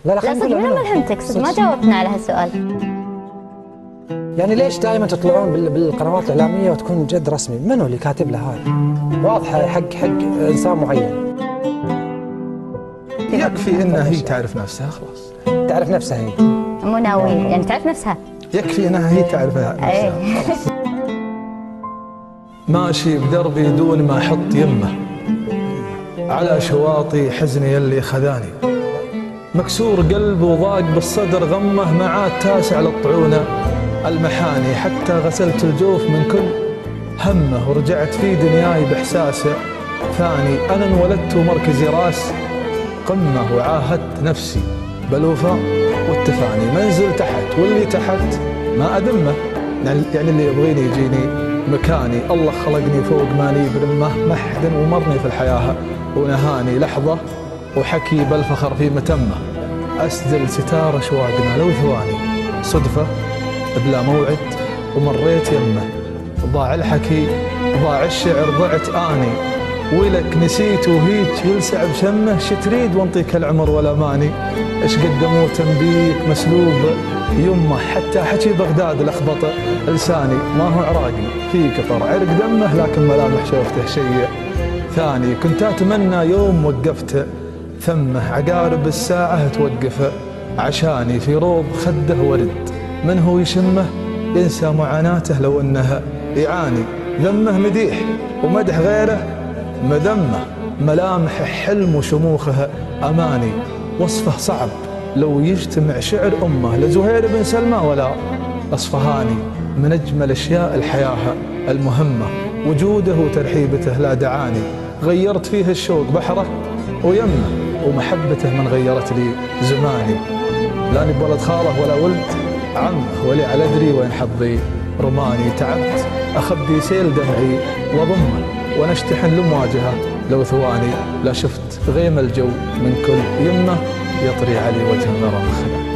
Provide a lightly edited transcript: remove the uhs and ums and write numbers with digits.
لا صدق من ما فهمتك، صدق ما جاوبتنا على هالسؤال. يعني ليش دائما تطلعون بالقنوات الإعلامية وتكون جد رسمي؟ منو اللي كاتب له هذا؟ واضحة حق إنسان معين. يكفي انها هي تعرف نفسها خلاص. تعرف نفسها هي؟ مو ناوية يعني تعرف نفسها. يكفي انها هي تعرف نفسها خلاص. ماشي بدربي دون ما احط يمه، على شواطي حزني اللي خذاني، مكسور قلب وضاق بالصدر غمه، ما عاد تاسع للطعونه المحاني، حتى غسلت الجوف من كل همه، ورجعت في دنياي باحساسه ثاني. انا انولدت ومركزي راس قمه، وعاهدت نفسي بالوفاء والتفاني، منزل تحت واللي تحت ما أذمه، يعني اللي يبغيني يجيني مكاني. الله خلقني فوق ماني برمه، محد ومرني في الحياة ونهاني لحظة، وحكي بالفخر في متمه، أسدل ستار أشواقنا لو ثواني، صدفة بلا موعد ومريت يمه، ضاع الحكي ضاع الشعر ضعت آني، ولك نسيت وهيك يلسع بشمه، شتريد وانطيك العمر ولا ماني، ايش قدموا تنبيك مسلوب يمه، حتى حكي بغداد لخبط لساني، ما هو عراقي في قطر عرق دمه، لكن ملامح شوفته شيء ثاني. كنت اتمنى يوم وقفت ثمه، عقارب الساعه توقف عشاني، في روض خده ورد من هو يشمه، ينسى معاناته لو انه يعاني، ذمه مديح ومدح غيره مذمه، ملامح حلم وشموخه اماني، وصفه صعب لو يجتمع شعر امه، لزهير بن سلمى ولا اصفهاني، من اجمل اشياء الحياه المهمه، وجوده وترحيبته لا دعاني، غيرت فيه الشوق بحره ويمه، ومحبته من غيرت لي زماني، لاني بولد خاله ولا ولد عمه، ولي على ادري وين حظي رماني، تعبت اخبي سيل دمعي واضمه، ونشتحن لمواجهه لو ثواني، لا شفت غيم الجو من كل يمه، يطري علي وجه الغرام خلا.